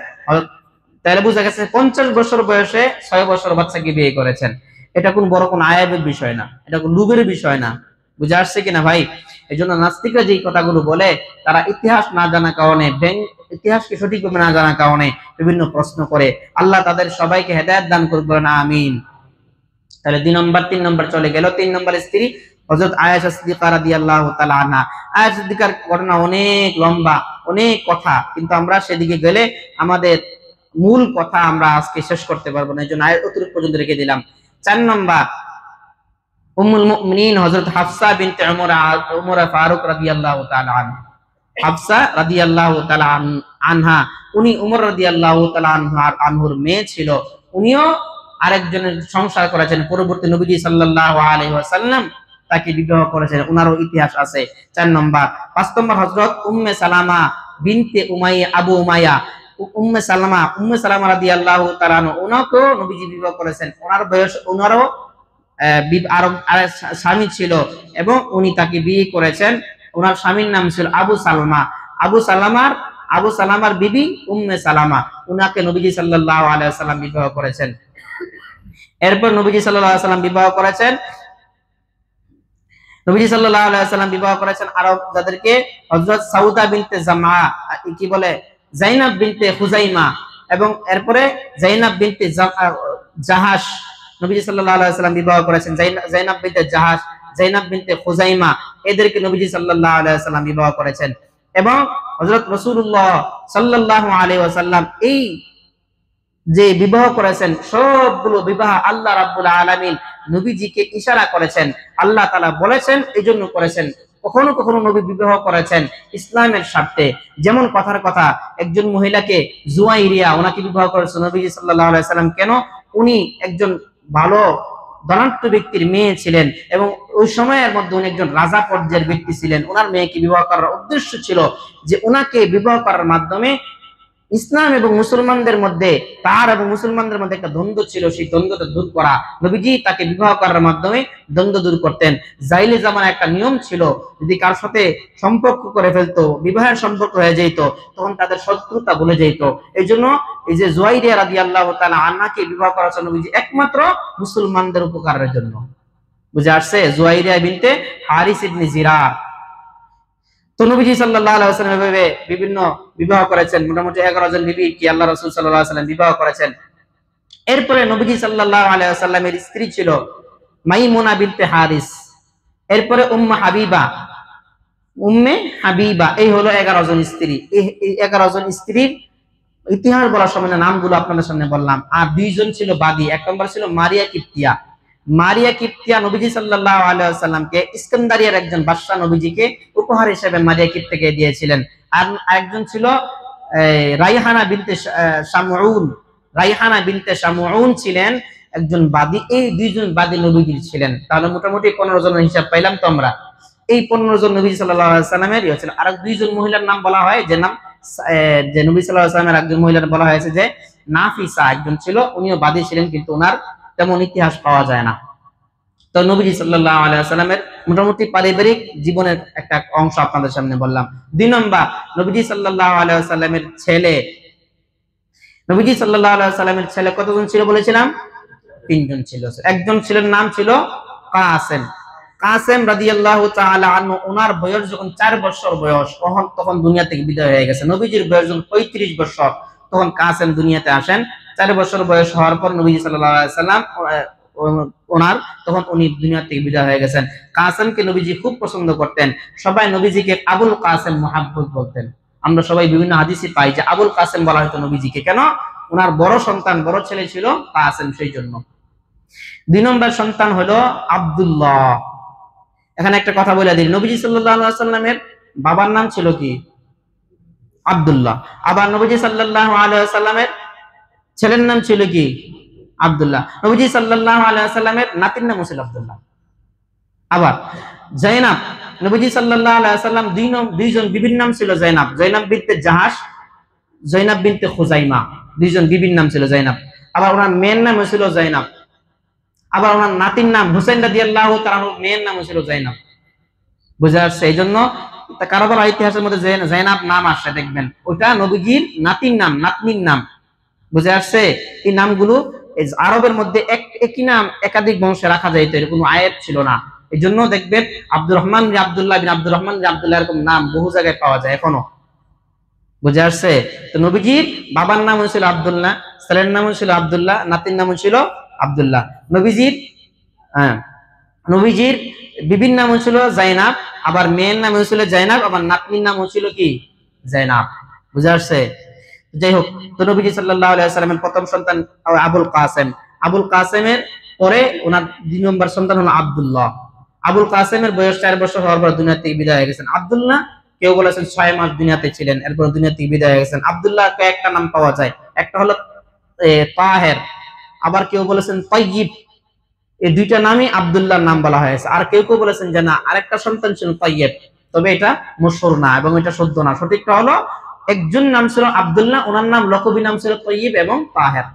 তাহলে বুঝা গেছে 50 বছর বয়সে 6 বছর বাচ্চাকে বিয়ে করেছেন। এটা কোন বড় কোন আয়াবের বিষয় না, এটা কোন লুবের বিষয় না। বুঝে আসছে কিনা ভাই? এই জন্য নাস্তিকরা যে কথাগুলো বলে, তারা ইতিহাস না জানার কারণে, ইতিহাসকে সঠিকভাবে না জানার কারণে বিভিন্ন প্রশ্ন করে। আল্লাহ তাদের সবাইকে হেদায়েত দান করুন, বলেন আমিন। তাহলে 2 নম্বর 3 নম্বর চলে গেল। 3 নম্বর স্ত্রী হযরত আয়েশা সিদ্দিকা রাদিয়াল্লাহু তাআলা আনহা। আয়েশা সিদ্দিকার ঘটনা অনেক লম্বা, অনেক কথা, কিন্তু আমরা সেদিকে গেলে আমাদের মূল কথা আমরা আজকে শেষ করতে পারবো না, এই জন্য আয়াত অতিরিক্ত পর্যন্ত রেখে দিলাম। 4 নম্বর উম্মুল মুমিনিন হযরত হাফসা বিনতে উমর ফারুক রাদিয়াল্লাহু তাআলা আনহা। হাফসা রাদিয়াল্লাহু তাআলা আনহা, উনি উমর রাদিয়াল্লাহু তাআলা আনহুর মেয়ে ছিল। উনিও আরেকজনের সংসার করেছেন, পরবর্তী নবীজি সাল্লাল্লাহু আলাইহি ওয়াসাল্লাম তাকে বিবাহ করেছেন, ওনারও ইতিহাস আছে। 4 নম্বর। 5 নম্বর হযরত উম্মে সালামা বিনতে উমাইয়া আবু উমাইয়া, উম্মে সালামা রাদিয়াল্লাহু তাআলা ওনাকেও নবীজি বিবাহ করেছেন। ওনার বয়স, ওনারও আরো স্বামী ছিল এবং উনি তাকে বিয়ে করেছেন। ওনার স্বামীর নাম ছিল আবু সালমা। আবু সালামার বিবি উম্মে সালামা, উনাকে নবীজি সাল্লাল্লাহু আলাইহি ওয়াসাল্লাম বিবাহ করেছেন। এরপর নবীজি সাল্লাল্লাহু আলাইহি ওয়াসাল্লাম বিবাহ করেছেন আরো যাদেরকে, হযরত সাউদা বিনতে জামআ, কি বলে জাইনাব বিনতে খুজাইমা, এবং এরপরে জাইনাব বিনতে জাহাশ, নবীজি সাল্লাল্লাহু আলাইহি ওয়াসাল্লাম বিবাহ করেছেন। জাইনাব বিনতে জাহাশ, জাইনাব বিনতে খুজাইমা, এদেরকে নবীজি সাল্লাল্লাহু আলাইহি ওয়াসাল্লাম বিবাহ করেছেন। এবং হযরত রাসূলুল্লাহ সাল্লাল্লাহু আলাইহি ওয়াসাল্লাম এই যে বিবাহ করেছেন, সবগুলো বিবাহ আল্লাহ রাব্বুল আলামিন নবীজিকে ইশারা করেছেন, আল্লাহ তাআলা বলেছেন এজন্য করেছেন। কখনো কখনো নবী বিবাহ করেছেন ইসলামের স্বার্থে, যেমন কথার কথা একজন মহিলাকে জুয়াইরিয়া, ওনাকে বিবাহ করেছেন নবীজি সাল্লাল্লাহু আলাইহি ওয়াসাল্লাম। কেন? উনি একজন ভালো ধনাঢ্য ব্যক্তির মেয়ে ছিলেন এবং ওই সময়ের মধ্যে উনি একজন রাজা পর্যায়ের ব্যক্তি ছিলেন। ওনার মেয়েকে বিবাহ করার উদ্দেশ্য ছিল যে ওনাকে বিবাহ করার মাধ্যমে ইসলাম এবং মুসলমানদের মধ্যে, তার এবং মুসলমানদের মধ্যে একটা দ্বন্দ্ব ছিল, সেই দ্বন্দ্বটা দূর করা, নবীজি তাকে বিবাহ করার মাধ্যমে দ্বন্দ্ব দূর করতেন। জাইলে জামানা একটা নিয়ম ছিল, যদি কার সাথে সম্পর্ক করে ফেলতো, বিবাহের সম্পর্ক হয়ে যেত, তখন তাদের শত্রুতা ভুলে যেত। এই জন্য এই যে জুয়াইরিয়া রাদিয়াল্লাহু তাআলা আনহাকে বিবাহ করেছেন নবীজি একমাত্র মুসলমানদের উপকারের জন্য। বুঝে আসছে? জুয়াইরিয়া বিনতে হারিস ইবনে জিরার। তো নবীজি সাল্লাল্লাহু আলাইহি ওয়াসাল্লাম এভাবে বিভিন্ন বিবাহ করেছেন, মোটামুটি 11 জন বিবি কি আল্লাহ রাসূল সাল্লাল্লাহু আলাইহি ওয়াসাল্লাম বিবাহ করেছেন। এরপরে নবীজি সাল্লাল্লাহু আলাইহি ওয়াসাল্লামের স্ত্রী ছিল মাইমুনা বিনতে হারিস, এরপরে উম্মে হাবিবা, এই হলো 11 জন স্ত্রী। এই 11 জন স্ত্রীর ইতিহাস বলার সময় নামগুলো আপনাদের সামনে বললাম। আর 2 জন ছিল বাদী। এক নম্বর ছিল মারিয়া কিপ্তিয়া। মারিয়া কিপ্তিয়া নবীজি সাল্লাল্লাহু আলাইহি ওয়াসাল্লামকে ইস্কান্দারিয়ার একজন বাদশা নবীজিকে উপহার হিসেবে মারিয়া কিপ্তিয়াকে দিয়েছিলেন। আর একজন ছিল রাইহানা বিনতে শামউন। রাইহানা বিনতে শামউন ছিলেন একজন বাদী। এই 2 জন বাদী নবীজির ছিলেন। তাহলে মোটামুটি 15 জনের হিসাব পাইলাম তো আমরা। এই 15 জন নবী সাল্লাল্লাহু আলাইহি ওয়াসাল্লামের ছিল। আর 2 জন মহিলার নাম বলা হয়, যে নাম যে নবী সাল্লাল্লাহু আলাইহি ওয়াসাল্লামের একজন মহিলার বলা হয়েছে যে নাফিসা একজন ছিল, উনিও বাদী ছিলেন, কিন্তু ওনার তেমন ইতিহাস পাওয়া যায় না। তো নবীজি সাল্লাল্লাহু আলাইহি ওয়াসাল্লামের মোটামুটি পারিবারিক জীবনের একটা অংশ আপনাদের সামনে বললাম। 2 নম্বর, নবীজি সাল্লাল্লাহু আলাইহি ওয়াসাল্লামের ছেলে। নবীজি সাল্লাল্লাহু আলাইহি ওয়াসাল্লামের ছেলে কতজন ছিল বলেছিলাম? 3 জন ছিল। একজন ছিলেন, নাম ছিল কাসেম। কাসেম রাদিয়াল্লাহু তাআলা আনহু, ওনার বয়স যখন 4 বছর বয়স, তখন দুনিয়া থেকে বিদায় হয়ে গেছে। নবীজির বয়স যখন 35 বছর, তখন কাসেম দুনিয়াতে আসেন। 4 বছর বয়স হওয়ার পর নবীজি সাল্লাল্লাহু আলাইহি ওয়াসাল্লাম উনি দুনিয়া থেকে বিদায় হয়ে গেছেন। কাসেমকে নবীজি খুব পছন্দ করতেন। সবাই নবীজিকে আবুল কাসেম মুহাব্বত বলতেন। আমরা সবাই বিভিন্ন হাদিসে পাই যে আবুল কাসেম বলা হতো নবীজিকে। কেন? ওনার বড় সন্তান, বড় ছেলে ছিল কাসেম, সেই জন্য। 2 নম্বর সন্তান হলো আব্দুল্লাহ। এখানে একটা কথা বলে দিই, নবীজি সাল্লাল্লাহু আলাইহি ওয়াসাল্লামের বাবার নাম ছিল কি? আব্দুল্লাহ। আবার নবীজি সাল্লাল্লাহু আলাইহি ওয়াসাল্লামের ছেলের নাম ছিল কি? আব্দুল্লাহ। নবীজি সাল্লাল্লাহু আলাইহি ওয়াসাল্লামের নাতির নাম ছিল আব্দুল্লাহ। আবার জাইনাব, নবীজি সাল্লাল্লাহু আলাইহি ওয়াসাল্লাম 2 জন বিবির নাম ছিল জাইনাব। জাইনাব বিনতে জাহাশ, জাইনাব বিনতে খুজাইমা, 2 জন বিবির নাম ছিল জাইনাব। আবার ওনার মেয়ের নাম ছিল জাইনাব। আবার ওনার নাতির নাম হুসাইন রাদিয়াল্লাহু তাআলার মেয়ের নাম ছিল জাইনাব। বুঝা আসছে? এই জন্য কারবালার ইতিহাসের মধ্যে জাইনাব নাম আসছে, দেখবেন ওটা নবীজির নাতির নাম, নাতনির নাম। বুঝা আসছে? এই নামগুলো আরবের মধ্যে একই নাম একাধিক বংশে রাখা যাইতো, এর কোনো আয়াত ছিল না। এই জন্য দেখবেন আব্দুর রহমান বিন আব্দুল্লাহ বিন আব্দুর রহমান বিন আব্দুল্লাহ এরকম নাম বহু জায়গায় পাওয়া যায় এখনো। বুঝা আসছে? তো নবীজির বাবার নাম ছিল আব্দুল্লাহ, ছেলের নাম ছিল আব্দুল্লাহ, নাতির নাম ছিল আব্দুল্লাহ। নবীজির বিবির নাম ছিল জাইনাব, আবার মেয়ের নাম ছিল জাইনাব, আবার নাতনির নাম ছিল কি? জাইনাব। বুঝা আসছে? যাই হোক, তো নবীজি সাল্লাল্লাহু আলাইহি ওয়াসাল্লামের প্রথম সন্তান আবুল কাসেম। আবুল কাসেমের পরে ওনার 2 নম্বর সন্তান হলো আব্দুল্লাহ। আবুল কাসেমের বয়স 4 বছর হওয়ার পর দুনিয়া থেকে বিদায় হয়ে গেছেন। আব্দুল্লাহ কেউ বলেছেন 6 মাস দুনিয়াতে ছিলেন, এরপর দুনিয়া থেকে বিদায় হয়ে গেছেন। আব্দুল্লাহ কয়েকটা নাম পাওয়া যায়, একটা হলো তাহের, আবার কেউ বলেছেন তাইয়িব। এই 2টা নামই আব্দুল্লাহর নাম বলা হয়েছে। আর কেউ কেউ বলেছেন যে না, আরেকটা সন্তান ছিল তাইয়িব, তবে এটা মশহুর না এবং এটা সত্য না। সঠিকটা হলো একজন নাম ছিল আব্দুল্লাহ, ওনার নাম লকবি নাম ছিল তাইয়িব এবং তাহের।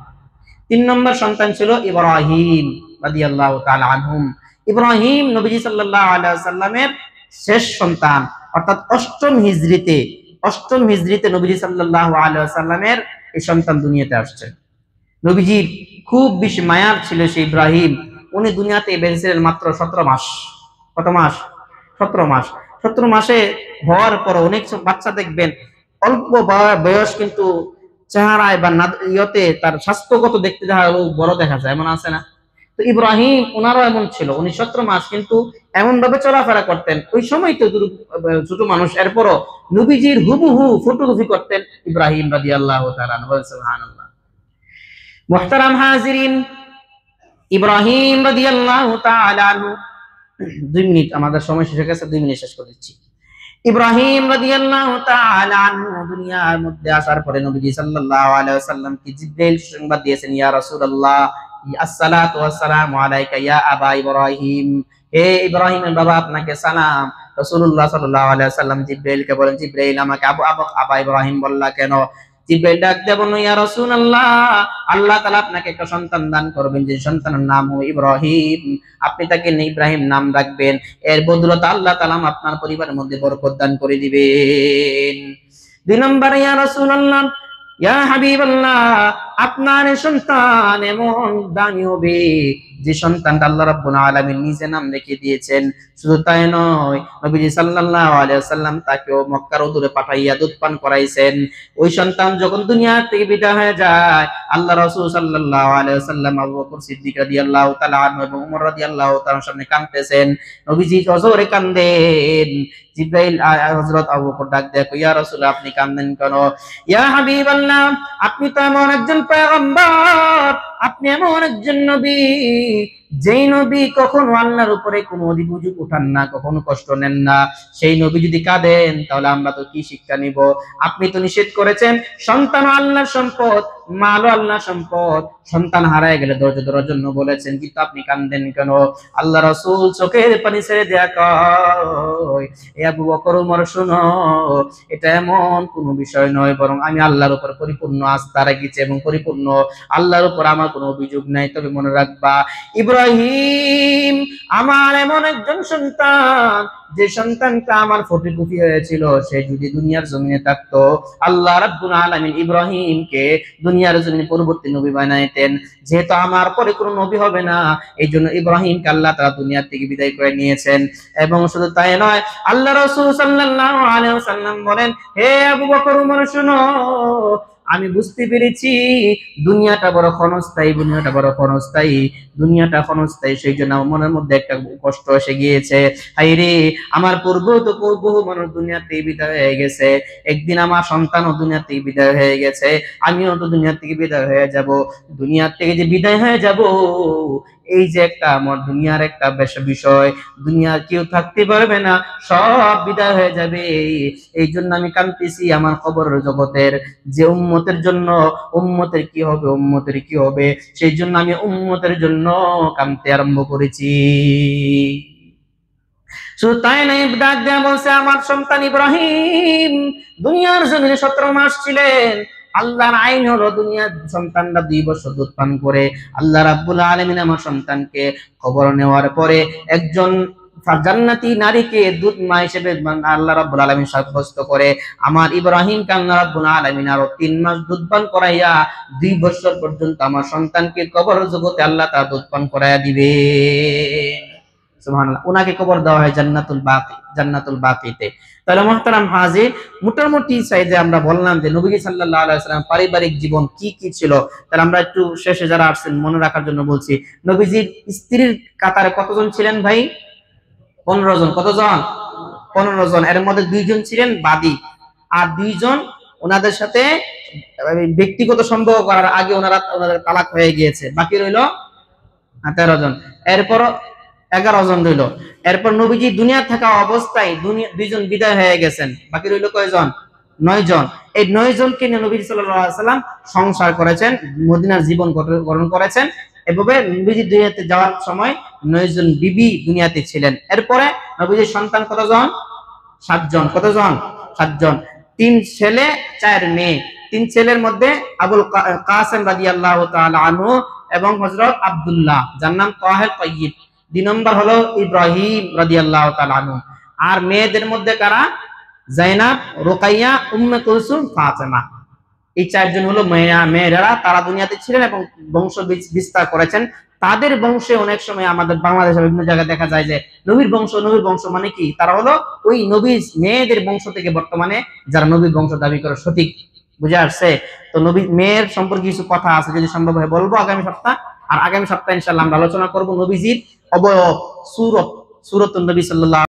3 নম্বর সন্তান ছিল ইব্রাহিম রাদিয়াল্লাহু তাআলা আনহুম। ইব্রাহিম নবীজি সাল্লাল্লাহু আলাইহি ওয়াসাল্লামের শেষ সন্তান, অর্থাৎ 8ম হিজরিতে নবীজি সাল্লাল্লাহু আলাইহি ওয়াসাল্লামের এই সন্তান দুনিয়াতে আসছে। নবীজির খুব বেশি মায়ার ছিল সেই ইব্রাহিম। উনি দুনিয়াতে বেঁচেছিলেন মাত্র 17 মাস। কত মাস? 17 মাস। 17 মাসে হওয়ার পর অনেক বাচ্চা দেখবেন অল্প বয়স, কিন্তু চেহারায় বা ইয়তে তার স্বাস্থ্যগত দেখতে বড় দেখা যায়, এমন আছে না? তো ইব্রাহিম ওনারও এমন ছিল, উনি 17 মাস, কিন্তু এমন ভাবে চলাফেরা করতেন। ওই সময় তো ছোট মানুষ, এরপরও নবীজির হুবহু ফটোগ্রাফি করতেন ইব্রাহিম রাদিয়াল্লাহু তাআলা আনহু। সুবহানাল্লাহ। মুহতারাম হাজিরিন, ইব্রাহিম রাদিয়াল্লাহু তাআলা আনহু, 2 মিনিট আমাদের সময় শেষ হয়ে গেছে, 2 মিনিট শেষ করে দিচ্ছি। ইব্রাহিম রাদিয়াল্লাহু তাআলা আনহু দুনিয়ার মধ্যে আসার পরে নবীজি সাল্লাল্লাহু আলাইহি ওয়াসাল্লামকে জিবরাইল সংবাদ দিয়েছেন, ইয়া রাসূলুল্লাহ, আসসালাতু ওয়াসসালামু আলাইকা ইয়া আবা ইব্রাহিম। হে ইব্রাহিমের বাবা, আপনাকে সালাম। রাসূলুল্লাহ সাল্লাল্লাহু আলাইহি ওয়াসাল্লাম জিবরাইলকে বলেন, জিবরাইল, আমাকে আবা ইব্রাহিম বললা কেন? জিবরাইল ডাক দেয়া বলল, ইয়া রাসূলুল্লাহ, আল্লাহ তাআলা আপনাকে একটা সন্তান দান করবেন, যে সন্তানের নাম হবে ইব্রাহিম। আপনি তাকে ইব্রাহিম নাম রাখবেন, এর বদৌলতে আল্লাহ তাআলা আপনার পরিবারের মধ্যে বরকত দান করে দিবেন। 2 নম্বর, ইয়া রাসূলুল্লাহ, ইয়া হাবিবাল্লাহ, আপনার সন্তান এমন দামি হবে যে সন্তানটা আল্লাহ রাব্বুল আলামিন নিজে নাম রেখে দিয়েছেন। শুধু তাই নয়, নবীজি সাল্লাল্লাহু আলাইহি ওয়াসাল্লাম তাকেও মক্কার উদূরে পাঠাইয়া দুধ পান করাইছেন। ওই সন্তান যখন দুনিয়া থেকে বিদায় হয়ে যায়, আল্লাহ রাসূল সাল্লাল্লাহু আলাইহি ওয়াসাল্লাম আবু বকর সিদ্দিক রাদিয়াল্লাহু তাআলা আনহু এবং ওমর রাদিয়াল্লাহু তাআলার সামনে কাঁদতেছেন। নবীজি অজরে কাঁদেন। জিবরাইল হযরত আবু বকর ডাক দেয়া, ইয়া রাসূলুল্লাহ, আপনি কাঁদেন কেন? ইয়া হাবিবাল্লাহ, আপনি তো এমন একজন পয়গম্বর, আপনি এমন একজন নবী, যেই নবী কখনো আল্লাহর উপরে কোনো অভিযোগ উঠান না, কখনো কষ্ট নেন না। সেই নবী যদি কাঁদেন তাহলে আমরা তো কি শিক্ষা নিব? আপনি তো নিষেধ করেছেন সন্তান আল্লাহর সম্পদ, মালও আল্লাহর সম্পদ, সন্তান হারায় গেলে ধৈর্য ধরার জন্য বলেছেন, কিন্তু আপনি কাঁদেন কেন? আল্লাহ রাসূল চোখের পানি ছেড়ে দেয়া কয়, এ আবু বকর, ওমর, শোনো, এটা এমন কোনো বিষয় নয়, বরং আমি আল্লাহর উপর পরিপূর্ণ আস্থা রাখছি এবং পরিপূর্ণ আল্লাহর উপর আমার কোনো অভিযোগ নাই। তবে মনে রাখবা, ইব্রাহিম আমার এমন একজন সন্তান, যে সন্তানটা আমার ফটোকপি হয়েছিল, সে যদি দুনিয়ার জমিনে থাকতো, আল্লাহ রাব্বুল আলামিন ইব্রাহিমকে দুনিয়ার জমিনে পরবর্তী নবী বানাইতেন। যেহেতু আমার পরে কোনো নবী হবে না, এই জন্য ইব্রাহিমকে আল্লাহ তাআলা দুনিয়া থেকে বিদায় করে নিয়েছেন। এবং শুধু তাই নয়, আল্লাহ রাসূল সাল্লাল্লাহু আলাইহি ওয়াসাল্লাম বলেন, হে আবু বকর, ওমর, শুনো, আমি বুঝতে পেরেছি দুনিয়াটা বড় ক্ষণস্থায়ী, দুনিয়াটা বড় ক্ষণস্থায়ী, দুনিয়াটা ক্ষণস্থায়ী। সেই জন্য আমার মনের মধ্যে একটা কষ্ট এসে গিয়েছে। হায়রে, আমার পূর্বেও তো বহু মানুষ দুনিয়া থেকে বিদায় হয়ে গেছে, একদিন আমার সন্তানও দুনিয়া থেকে বিদায় হয়ে গেছে, আমিও তো দুনিয়া থেকে বিদায় হয়ে যাব। দুনিয়া থেকে যে বিদায় হয়ে যাব, এই যে একটা আমার দুনিয়ার একটা বিষয়, দুনিয়ার কেউ থাকতে পারবে না, সব বিদায় হয়ে যাবে। এই জন্য আমি কাঁদতেছি আমার কবরের জগতের যে উম্মতের জন্য, উম্মতের কি হবে, উম্মতের কি হবে, সেই জন্য আমি উম্মতের জন্য কাঁদতে আরম্ভ করেছি। শুধু তাই নাই, ডাক দেয়া বলছে, আমার সন্তান ইব্রাহিম দুনিয়ার জমিনে 17 মাস ছিলেন। আল্লাহর আইন হলো দুনিয়ার সন্তানরা 2 বছর দুধ পান করে। আল্লাহ রাব্বুল আলামিন আমার সন্তানকে কবর নেওয়ার পরে একজন জান্নাতি নারীকে দুধ মা হিসেবে আল্লাহ রাব্বুল আলামিন সাব্যস্ত করে আমার ইব্রাহিমকে আল্লাহ রাব্বুল আলামিন আরো 3 মাস দুধ পান করাইয়া 2 বছর পর্যন্ত আমার সন্তানকে কবর জগতে আল্লাহ তাআলা দুধ পান করাইয়া দিবে। সুবহানাল্লাহ। ওনাকে কবর দেওয়া হয় জান্নাতুল বাকিতে। তাহলে মুহতারাম হাজির, মোটামুটি সাইজে আমরা বললাম যে নবী সাল্লাল্লাহু আলাইহি ওয়াসাল্লাম পারিবারিক জীবন কি কি ছিল। তাহলে আমরা একটু শেষে যারা আসছেন মনে রাখার জন্য বলছি, নবীজির স্ত্রীর কাতারে কতজন ছিলেন ভাই? 15 জন। কতজন? 15 জন। এর মধ্যে 2 জন ছিলেন বাদী, আর 2 জন ওনাদের সাথে ব্যক্তিগত সম্পর্ক করার আগে ওনাদের তালাক হয়ে গিয়েছে। বাকি রইল 13 জন। এরপর 11 জন রইল। এরপর নবীজি দুনিয়া থাকা অবস্থায় 2 জন বিদায় হয়ে গেছেন। বাকি রইল কয়জন? 9 জন। এই 9 জনকে নিয়ে নবী সাল্লাল্লাহু আলাইহি ওয়াসাল্লাম সংসার করেছেন, মদিনার জীবন গঠন করেছেন। এভাবে নবীজি দুনিয়াতে যাওয়ার সময় 9 জন বিবি দুনিয়াতে ছিলেন। এরপরে নবীজির সন্তান কতজন? 7 জন। কতজন? 7 জন। 3 ছেলে 4 মেয়ে। 3 ছেলের মধ্যে আবুল কাসেম রাদিয়াল্লাহু তাআলা আনহু এবং হযরত আব্দুল্লাহ, যার নাম তাহের তাইয়্যিব। 2 নম্বর হলো ইব্রাহিম রাদিয়াল্লাহু তাআলা আনহু। আর মেয়েদের মধ্যে কারা? জাইনাব, রুকাইয়া, উম্মে কুলসুম, ফাতেমা। এই 4 জন হলো মেয়েরা, তারা দুনিয়াতে ছিলেন এবং বংশ বিস্তার করেছেন। তাদের বংশে অনেক সময় আমাদের বাংলাদেশের বিভিন্ন জায়গায় দেখা যায় যে নবীর বংশ মানে কি, তারা হলো ওই নবীর মেয়েদের বংশ থেকে বর্তমানে যারা নবীর বংশ দাবি করে। সঠিক বুঝে আসছে? তো নবীর মেয়ের সম্পর্কে কিছু কথা আছে, যদি সম্ভব হয় বলবো আগামী সপ্তাহ। আর আগামী সপ্তাহে ইনশাআল্লাহ আমরা আলোচনা করব নবীজির অবয়ব, সূরতুন নবী সাল্লাল্লাহু